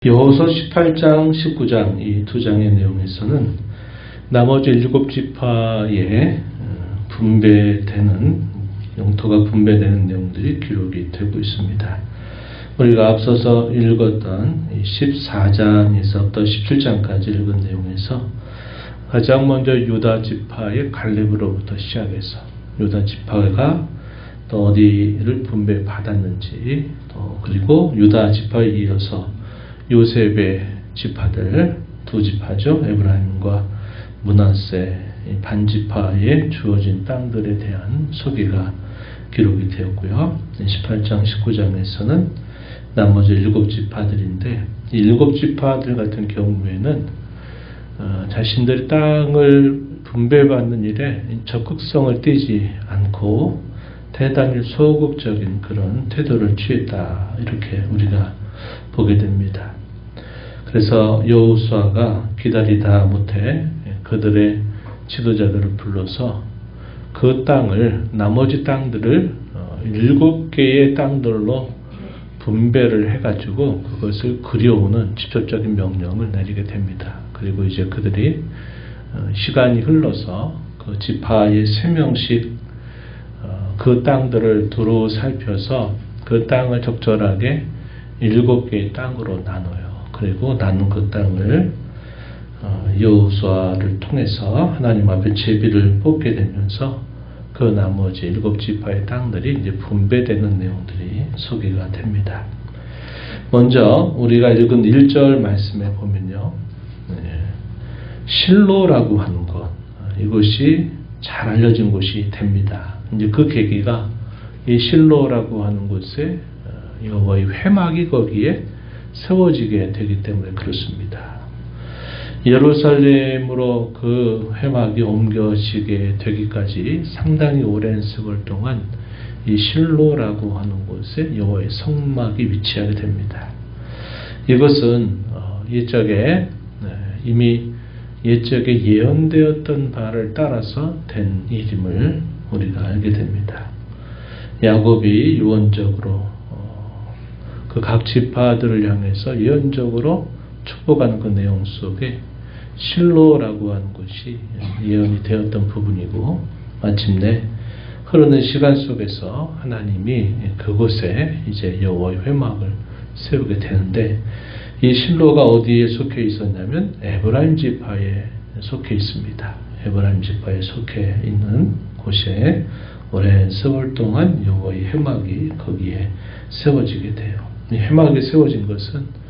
여호수아 18장, 19장 이 두 장의 내용에서는 나머지 7지파의 분배되는 영토가 분배되는 내용들이 기록이 되고 있습니다. 우리가 앞서서 읽었던 14장에서부터 17장까지 읽은 내용에서 가장 먼저 유다 지파의 갈렙으로부터 시작해서 유다 지파가 또 어디를 분배받았는지, 또 그리고 유다 지파에 이어서 요셉의 지파들 두 지파죠. 에브라임과 므낫세 반지파에 주어진 땅들에 대한 소개가 기록이 되었고요. 18장, 19장에서는 나머지 7지파들인데 이 7지파들 같은 경우에는 자신들의 땅을 분배받는 일에 적극성을 띠지 않고 대단히 소극적인 그런 태도를 취했다, 이렇게 우리가 보게 됩니다. 그래서 여호수아가 기다리다 못해 그들의 지도자들을 불러서 그 땅을, 나머지 땅들을 7개의 땅들로 분배를 해가지고 그것을 그려오는 직접적인 명령을 내리게 됩니다. 그리고 이제 그들이 시간이 흘러서 그 지파의 3명씩 그 땅들을 두루 살펴서 그 땅을 적절하게 7개의 땅으로 나눠요. 그리고 나눈 그 땅을 여호수아를 통해서 하나님 앞에 제비를 뽑게 되면서 그 나머지 7지파의 땅들이 이제 분배되는 내용들이 소개가 됩니다. 먼저 우리가 읽은 1절 말씀에 보면요, 실로라고 하는 것, 이것이 잘 알려진 곳이 됩니다. 이제 그 계기가 이 실로라고 하는 곳에 여호와의 회막이 거기에 세워지게 되기 때문에 그렇습니다. 예루살렘으로 그 회막이 옮겨지게 되기까지 상당히 오랜 세월 동안 이 실로라고 하는 곳에 여호와의 성막이 위치하게 됩니다. 이것은 이미 옛적에 예언되었던 바를 따라서 된 일임을 우리가 알게 됩니다. 야곱이 유언적으로 그 각 지파들을 향해서 예언적으로 축복하는 그 내용 속에 실로라고 하는 것이 예언이 되었던 부분이고, 마침내 흐르는 시간 속에서 하나님이 그곳에 이제 여호와의 회막을 세우게 되는데, 이 실로가 어디에 속해 있었냐면 에브라임 지파에 속해 있습니다. 에브라임 지파에 속해 있는 곳에 오랜 세월 동안 여호와의 회막이 거기에 세워지게 돼요. 이 회막이 세워진 것은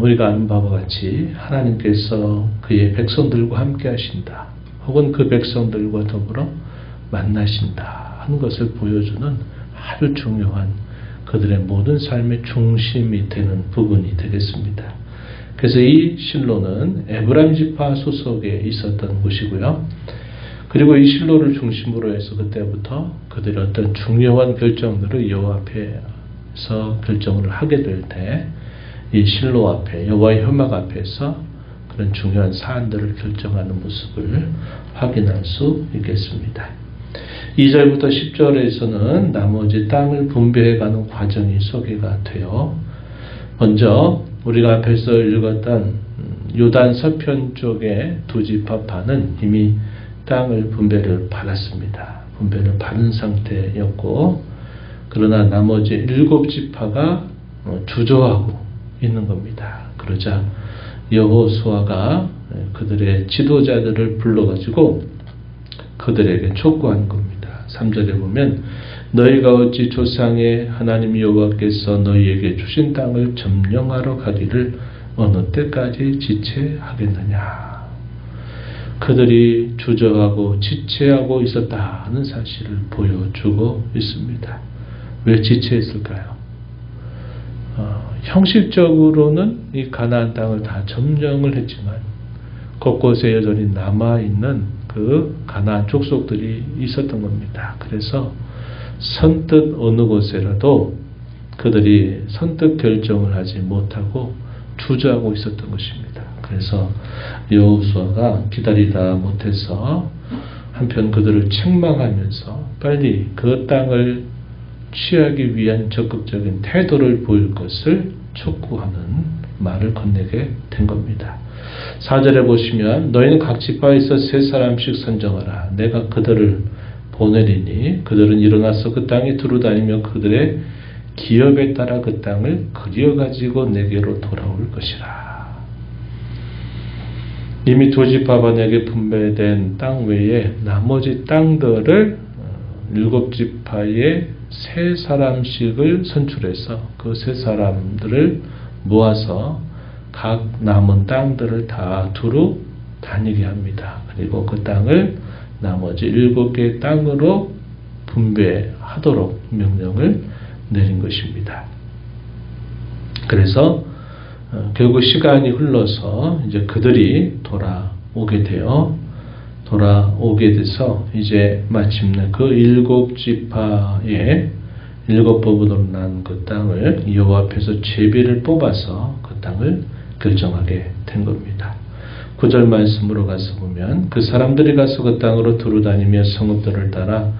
우리가 아는 바와 같이 하나님께서 그의 백성들과 함께 하신다, 혹은 그 백성들과 더불어 만나신다 하는 것을 보여주는 아주 중요한 그들의 모든 삶의 중심이 되는 부분이 되겠습니다. 그래서 이 실로는 에브라임 지파 소속에 있었던 곳이고요. 그리고 이 실로를 중심으로 해서 그때부터 그들의 어떤 중요한 결정들을 여호와 앞에서 결정을 하게 될 때 이 실로 앞에, 여호와의 회막 앞에서 그런 중요한 사안들을 결정하는 모습을 확인할 수 있겠습니다. 2절부터 10절에서는 나머지 땅을 분배해가는 과정이 소개가 돼요. 먼저 우리가 앞에서 읽었던 요단 서편 쪽의 두 지파파는 이미 땅을 분배를 받았습니다. 분배를 받은 상태였고, 그러나 나머지 7지파가 주저하고 있는 겁니다. 그러자 여호수아가 그들의 지도자들을 불러가지고 그들에게 촉구한 겁니다. 3절에 보면 너희가 어찌 조상의 하나님 여호와께서 너희에게 주신 땅을 점령하러 가기를 어느 때까지 지체하겠느냐. 그들이 주저하고 지체하고 있었다는 사실을 보여주고 있습니다. 왜 지체했을까요? 형식적으로는 이 가나안 땅을 다 점령을 했지만 곳곳에 여전히 남아있는 그 가나안 족속들이 있었던 겁니다. 그래서 선뜻 어느 곳에라도 그들이 선뜻 결정을 하지 못하고 주저하고 있었던 것입니다. 그래서 여호수아가 기다리다 못해서 한편 그들을 책망하면서 빨리 그 땅을 취하기 위한 적극적인 태도를 보일 것을 촉구하는 말을 건네게 된 겁니다. 4절에 보시면 너희는 각 지파에서 3사람씩 선정하라. 내가 그들을 보내리니 그들은 일어나서 그 땅에 두루다니며 그들의 기업에 따라 그 땅을 그려가지고 내게로 돌아올 것이라. 이미 2지파반에게 분배된 땅 외에 나머지 땅들을 7지파의 3사람씩을 선출해서 그 3사람들을 모아서 각 남은 땅들을 다 두루 다니게 합니다. 그리고 그 땅을 나머지 7개의 땅으로 분배하도록 명령을 내린 것입니다. 그래서 결국 시간이 흘러서 이제 그들이 돌아오게 돼서 이제 마침내 그 7지파의 7부분으로 난 그 땅을 여호와 앞에서 제비를 뽑아서 그 땅을 결정하게 된 겁니다. 9절 말씀으로 가서 보면 그 사람들이 가서 그 땅으로 두루다니며 성읍들을 따라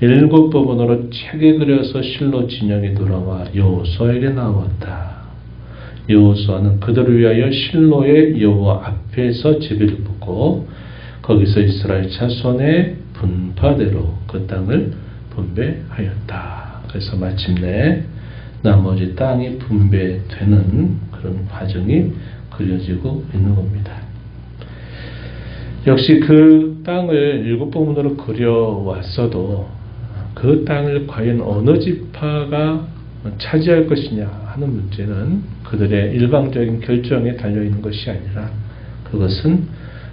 7부분으로 책에 그려서 실로 진영에 돌아와 여호수아에게 나왔다. 여호수아는 그들을 위하여 실로의 여호와 앞에서 제비를 뽑고 거기서 이스라엘 자손의 분파대로 그 땅을 분배하였다. 그래서 마침내 나머지 땅이 분배되는 그런 과정이 그려지고 있는 겁니다. 역시 그 땅을 7부분으로 그려왔어도 그 땅을 과연 어느 지파가 차지할 것이냐 하는 문제는 그들의 일방적인 결정에 달려있는 것이 아니라 그것은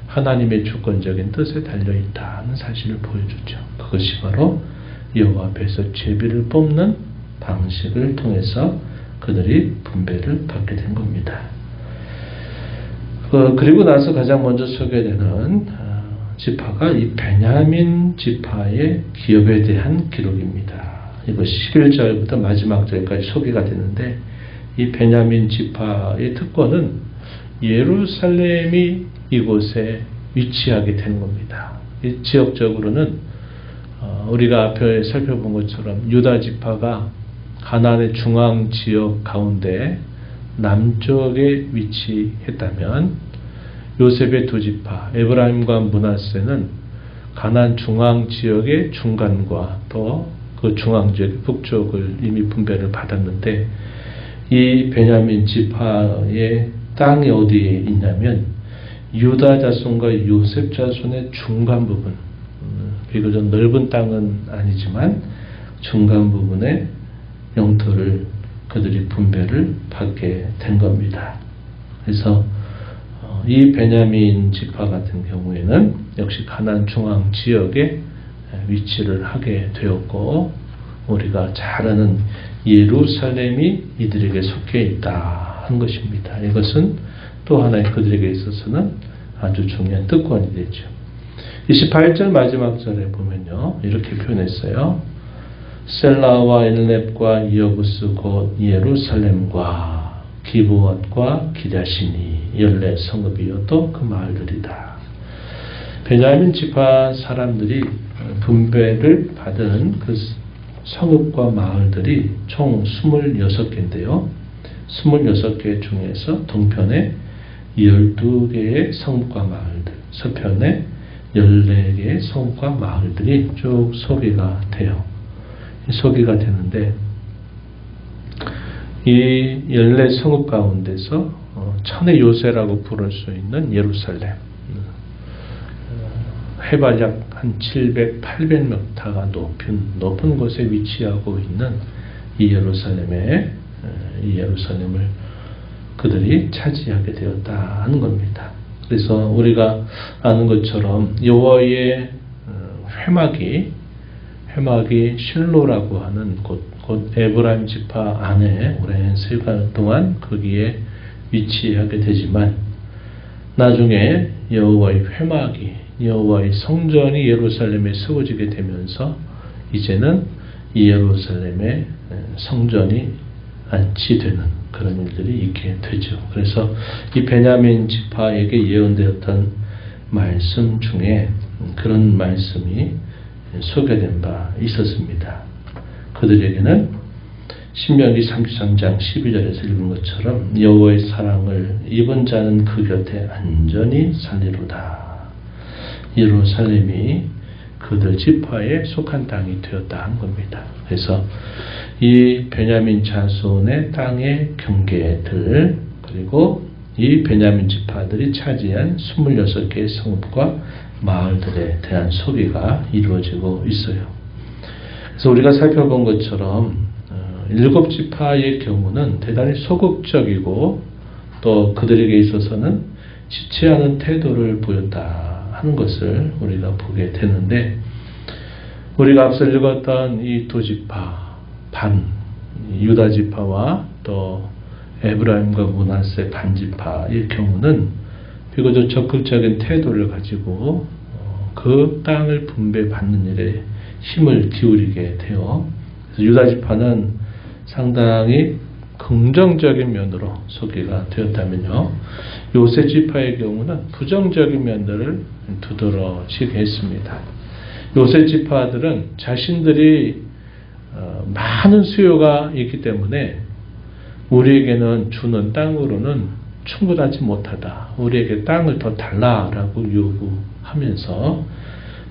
하나님의 주권적인 뜻에 달려있다는 사실을 보여주죠. 그것이 바로 여호와 앞에서 제비를 뽑는 방식을 통해서 그들이 분배를 받게 된 겁니다. 그리고 나서 가장 먼저 소개되는 지파가 이 베냐민 지파의 기업에 대한 기록입니다. 이것이 11절부터 마지막 절까지 소개가 되는데 이 베냐민 지파의 특권은 예루살렘이 이곳에 위치하게 되는 겁니다. 이 지역적으로는 우리가 앞에 살펴본 것처럼 유다 지파가 가나안의 중앙 지역 가운데 남쪽에 위치했다면 요셉의 2지파 에브라임과 므낫세는 가나안 중앙 지역의 중간과 또 그 중앙 지역 북쪽을 이미 분배를 받았는데 이 베냐민 지파의 땅이 어디에 있냐면 유다 자손과 요셉 자손의 중간 부분, 비교적 넓은 땅은 아니지만 중간 부분의 영토를 그들이 분배를 받게 된 겁니다. 그래서 이 베냐민 지파 같은 경우에는 역시 가나안 중앙 지역에 위치를 하게 되었고 우리가 잘 아는 예루살렘이 이들에게 속해 있다 한 것입니다. 이것은 또 하나의 그들에게 있어서는 아주 중요한 특권이 되죠. 28절 마지막 절에 보면요 이렇게 표현했어요. 셀라와 엘렙과 여부스 곧 예루살렘과 기브엇과 기랴시니 14성읍이요 또 그 마을들이다. 베냐민 지파 사람들이 분배를 받은 그 성읍과 마을들이 총 26개인데요. 26개 중에서 동편에 12개의 성읍과 마을들, 서편에 14개의 성읍과 마을들이 쭉 소개가 돼요. 소개가 되는데 이 14성읍 가운데서 천의 요새라고 부를 수 있는 예루살렘, 해발 약 한 700, 800m가 높은 곳에 위치하고 있는 이 예루살렘을 그들이 차지하게 되었다 하는 겁니다. 그래서 우리가 아는 것처럼 여호와의 회막이 실로라고 하는 곳, 곧 에브라임 지파 안에 오랜 세월 동안 거기에 위치하게 되지만 나중에 여호와의 성전이 예루살렘에 세워지게 되면서 이제는 이 예루살렘에 성전이 안치되는 그런 일들이 있게 되죠. 그래서 이 베냐민 지파에게 예언되었던 말씀 중에 그런 말씀이 소개된 바 있었습니다. 그들에게는 신명기 33장 12절에서 읽은 것처럼 여호와의 사랑을 입은 자는 그 곁에 안전히 살리로다. 예루살렘이 그들 지파에 속한 땅이 되었다 한 겁니다. 그래서 이 베냐민 자손의 땅의 경계들, 그리고 이 베냐민 지파들이 차지한 26개의 성읍과 마을들에 대한 소개가 이루어지고 있어요. 그래서 우리가 살펴본 것처럼 7지파의 경우는 대단히 소극적이고 또 그들에게 있어서는 지체하는 태도를 보였다 하는 것을 우리가 보게 되는데, 우리가 앞서 읽었던 이 두 지파, 유다 지파와 또 에브라임과 므낫세 반지파의 경우는 비교적 적극적인 태도를 가지고 그 땅을 분배받는 일에 힘을 기울이게 되어, 그래서 유다 지파는 상당히 긍정적인 면으로 소개가 되었다면요, 요셉 지파의 경우는 부정적인 면들을 두드러지게 했습니다. 요셉 지파들은 자신들이 많은 수요가 있기 때문에 우리에게는 주는 땅으로는 충분하지 못하다, 우리에게 땅을 더 달라라고 요구하면서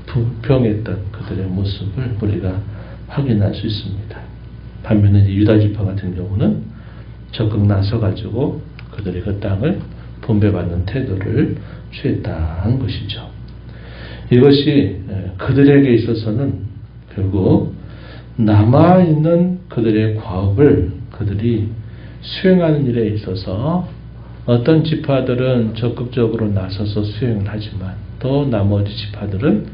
불평했던 그들의 모습을 우리가 확인할 수 있습니다. 반면에 유다 지파 같은 경우는 적극 나서가지고 그들의 그 땅을 분배받는 태도를 취했다는 것이죠. 이것이 그들에게 있어서는 결국 남아있는 그들의 과업을 그들이 수행하는 일에 있어서 어떤 지파들은 적극적으로 나서서 수행을 하지만 또 나머지 지파들은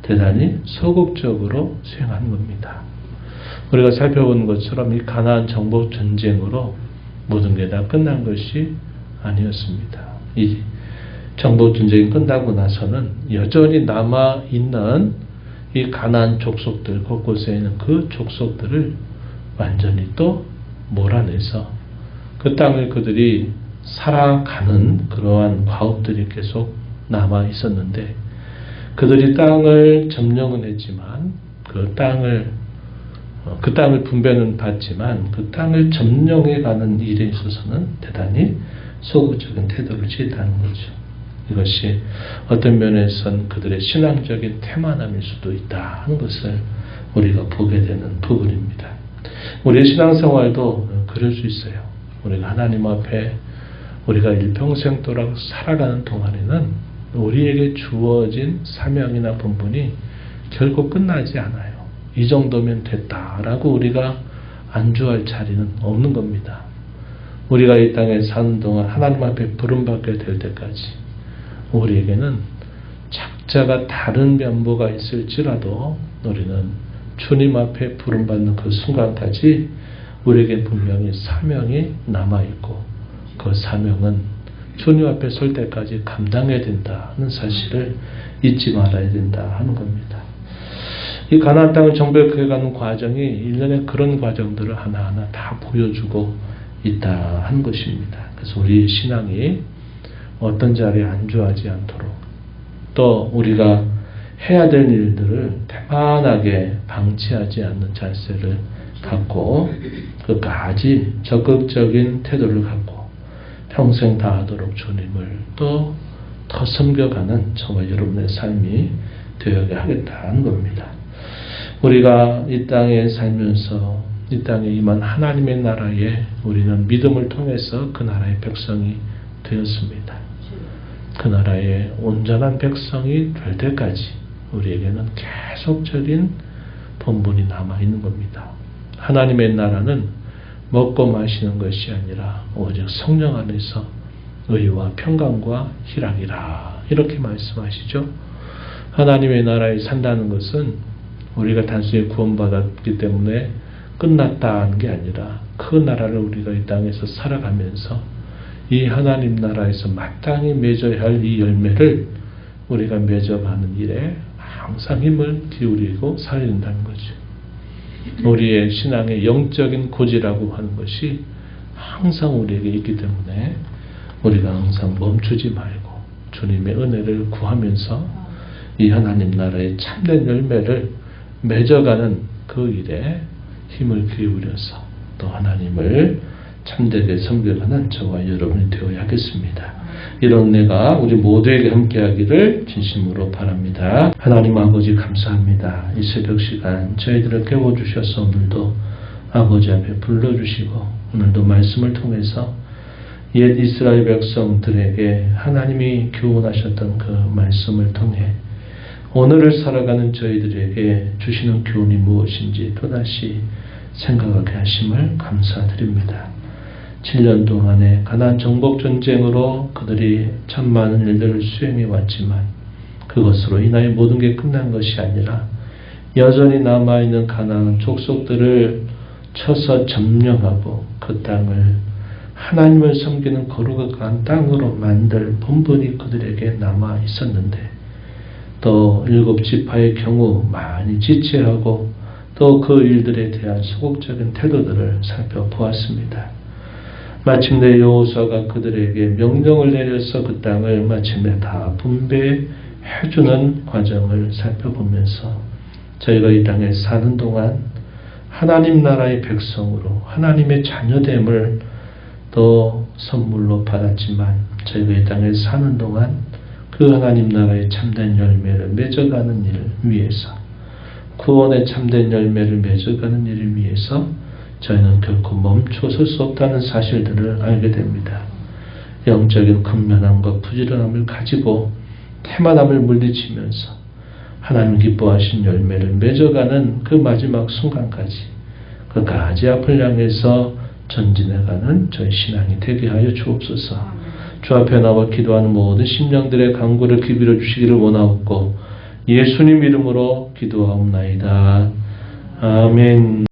대단히 소극적으로 수행하는 겁니다. 우리가 살펴본 것처럼 이 가나안 정복 전쟁으로 모든 게 다 끝난 것이 아니었습니다. 이 정복 전쟁이 끝나고 나서는 여전히 남아있는 이 가나안 족속들, 곳곳에 있는 그 족속들을 완전히 또 몰아내서 그 땅을 그들이 살아가는 그러한 과업들이 계속 남아 있었는데, 그들이 땅을 점령은 했지만 그 땅을 분배는 받지만 그 땅을 점령해가는 일에 있어서는 대단히 소극적인 태도를 취했다는 거죠. 이것이 어떤 면에선 그들의 신앙적인 태만함일 수도 있다 하는 것을 우리가 보게 되는 부분입니다. 우리의 신앙생활도 그럴 수 있어요. 우리가 하나님 앞에 우리가 일평생 동안 살아가는 동안에는 우리에게 주어진 사명이나 본분이 결코 끝나지 않아요. 이 정도면 됐다라고 우리가 안주할 자리는 없는 겁니다. 우리가 이 땅에 사는 동안 하나님 앞에 부름받게 될 때까지 우리에게는 각자가 다른 면모가 있을지라도 우리는 주님 앞에 부름받는 그 순간까지 우리에게 분명히 사명이 남아있고, 그 사명은 주님 앞에 설 때까지 감당해야 된다는 사실을 잊지 말아야 된다 하는 겁니다. 이 가나안 땅을 정복해가는 과정이 일련의 그런 과정들을 하나하나 다 보여주고 있다 하는 것입니다. 그래서 우리 신앙이 어떤 자리에 안주하지 않도록, 또 우리가 해야 될 일들을 태만하게 방치하지 않는 자세를 갖고 끝까지 적극적인 태도를 갖고 평생 다하도록 주님을 또 더 섬겨가는 저와 여러분의 삶이 되어야 하겠다는 겁니다. 우리가 이 땅에 살면서 이 땅에 임한 하나님의 나라에 우리는 믿음을 통해서 그 나라의 백성이 되었습니다. 그 나라의 온전한 백성이 될 때까지 우리에게는 계속적인 본분이 남아있는 겁니다. 하나님의 나라는 먹고 마시는 것이 아니라 오직 성령 안에서 의와 평강과 희락이라, 이렇게 말씀하시죠. 하나님의 나라에 산다는 것은 우리가 단순히 구원받았기 때문에 끝났다는 게 아니라 그 나라를 우리가 이 땅에서 살아가면서 이 하나님 나라에서 마땅히 맺어야 할 이 열매를 우리가 맺어가는 일에 항상 힘을 기울이고 살린다는 거죠. 우리의 신앙의 영적인 고지라고 하는 것이 항상 우리에게 있기 때문에 우리가 항상 멈추지 말고 주님의 은혜를 구하면서 이 하나님 나라의 참된 열매를 맺어가는 그 일에 힘을 기울여서 또 하나님을 참되게 섬겨가는 저와 여러분이 되어야겠습니다. 이런 은혜가 우리 모두에게 함께하기를 진심으로 바랍니다. 하나님 아버지 감사합니다. 이 새벽 시간 저희들을 깨워주셔서 오늘도 아버지 앞에 불러주시고 오늘도 말씀을 통해서 옛 이스라엘 백성들에게 하나님이 교훈하셨던 그 말씀을 통해 오늘을 살아가는 저희들에게 주시는 교훈이 무엇인지 또다시 생각하게 하심을 감사드립니다. 7년 동안의 가나안 정복 전쟁으로 그들이 참 많은 일들을 수행해 왔지만 그것으로 인하여 모든 게 끝난 것이 아니라 여전히 남아있는 가나안 족속들을 쳐서 점령하고 그 땅을 하나님을 섬기는 거룩한 땅으로 만들 본분이 그들에게 남아 있었는데 또 7지파의 경우 많이 지체하고 또 그 일들에 대한 소극적인 태도들을 살펴보았습니다. 마침내 여호수아가 그들에게 명령을 내려서 그 땅을 마침내 다 분배해주는 과정을 살펴보면서 저희가 이 땅에 사는 동안 하나님 나라의 백성으로 하나님의 자녀됨을 또 선물로 받았지만 저희가 이 땅에 사는 동안 그 하나님 나라의 참된 열매를 맺어가는 일을 위해서 구원의 참된 열매를 맺어가는 일을 위해서 저희는 결코 멈춰설 수 없다는 사실들을 알게 됩니다. 영적인 근면함과 부지런함을 가지고 태만함을 물리치면서 하나님 기뻐하신 열매를 맺어가는 그 마지막 순간까지 끝까지 앞을 향해서 전진해가는 저희 신앙이 되게 하여 주옵소서. 주 앞에 나와 기도하는 모든 심령들의 간구를 기울여 주시기를 원하옵고 예수님 이름으로 기도하옵나이다. 아멘.